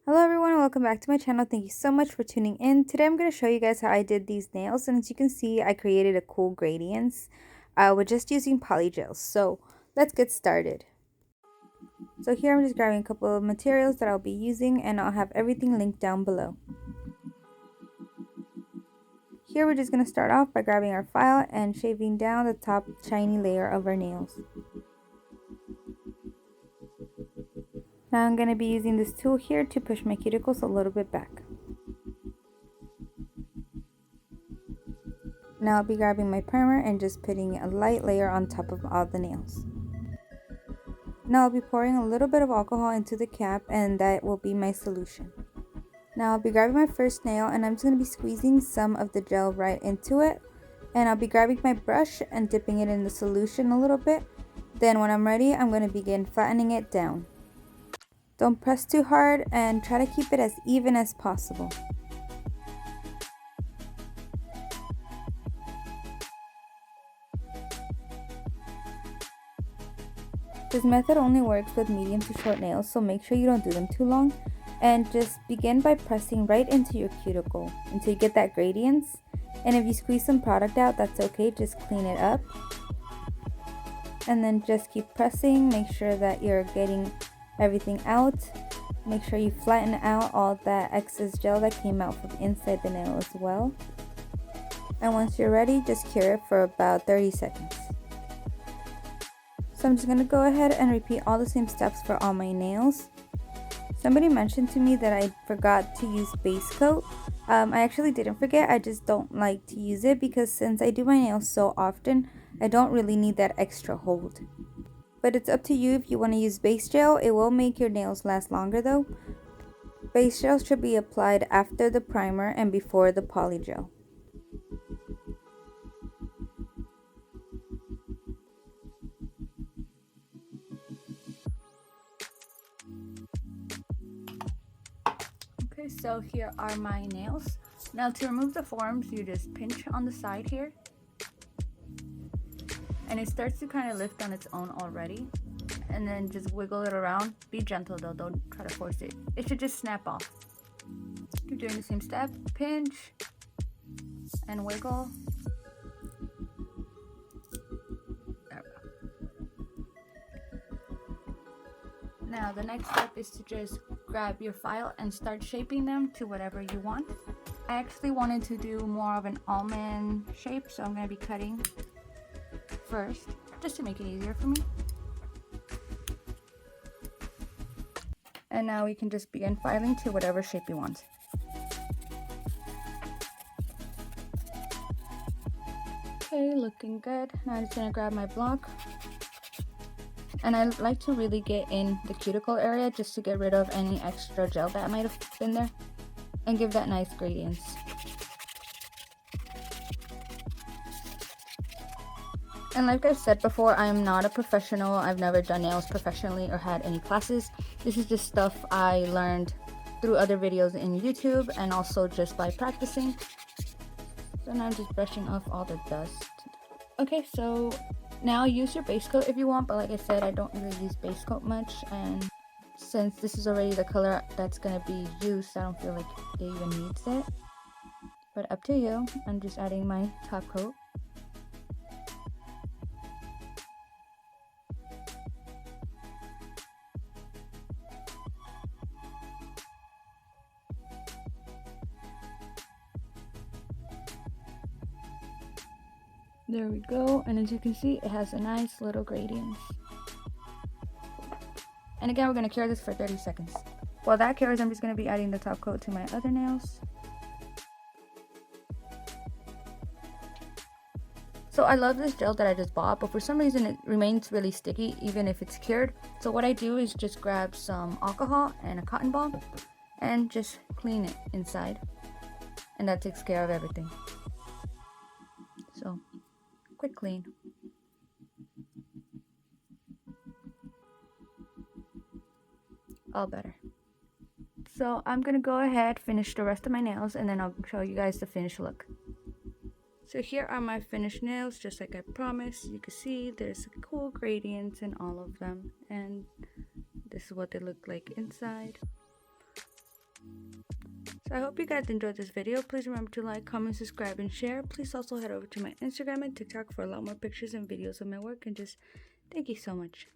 Hello everyone, welcome back to my channel. Thank you so much for tuning in. Today I'm going to show you guys how I did these nails, and as you can see I created a cool gradients with just using polygels. So let's get started. So here I'm just grabbing a couple of materials that I'll be using, and I'll have everything linked down below. Here we're just going to start off by grabbing our file and shaving down the top shiny layer of our nails. Now I'm going to be using this tool here to push my cuticles a little bit back. Now I'll be grabbing my primer and just putting a light layer on top of all the nails. Now I'll be pouring a little bit of alcohol into the cap, and that will be my solution. Now I'll be grabbing my first nail, and I'm just going to be squeezing some of the gel right into it. And I'll be grabbing my brush and dipping it in the solution a little bit. Then when I'm ready, I'm going to begin flattening it down. Don't press too hard and try to keep it as even as possible. This method only works with medium to short nails, so make sure you don't do them too long. And just begin by pressing right into your cuticle until you get that gradients. And if you squeeze some product out, that's okay, just clean it up. And then just keep pressing, make sure that you're getting everything out. Make sure you flatten out all that excess gel that came out from inside the nail as well. And once you're ready, just cure it for about 30 seconds. So I'm just going to go ahead and repeat all the same steps for all my nails. Somebody mentioned to me that I forgot to use base coat. I actually didn't forget, I just don't like to use it because since I do my nails so often, I don't really need that extra hold. But it's up to you if you want to use base gel. It will make your nails last longer though. Base gel should be applied after the primer and before the polygel. Okay, so here are my nails. Now to remove the forms, you just pinch on the side here. And it starts to kind of lift on its own already. And then just wiggle it around. Be gentle though, don't try to force it. It should just snap off. Keep doing the same step. Pinch and wiggle. There we go. Now the next step is to just grab your file and start shaping them to whatever you want. I actually wanted to do more of an almond shape, so I'm going to be cutting first just to make it easier for me. And now we can just begin filing to whatever shape you want. Okay, looking good. Now I'm just going to grab my block. And I like to really get in the cuticle area just to get rid of any extra gel that might have been there and give that nice gradients. And like I've said before, I am not a professional. I've never done nails professionally or had any classes. This is just stuff I learned through other videos in YouTube and also just by practicing. So now I'm just brushing off all the dust. Okay, so now use your base coat if you want, but like I said, I don't really use base coat much, and since this is already the color that's going to be used, I don't feel like it even needs it. But up to you. I'm just adding my top coat. There we go, and as you can see, it has a nice little gradient. And again, we're going to cure this for 30 seconds. While that cures, I'm just going to be adding the top coat to my other nails. So I love this gel that I just bought, but for some reason it remains really sticky even if it's cured. So what I do is just grab some alcohol and a cotton ball and just clean it inside. And that takes care of everything. So, quick clean. All better. So I'm gonna go ahead, finish the rest of my nails, and then I'll show you guys the finished look. So here are my finished nails, just like I promised. You can see there's cool gradients in all of them, and this is what they look like inside. So I hope you guys enjoyed this video. Please remember to like, comment, subscribe, and share. Please also head over to my Instagram and TikTok for a lot more pictures and videos of my work. And just thank you so much.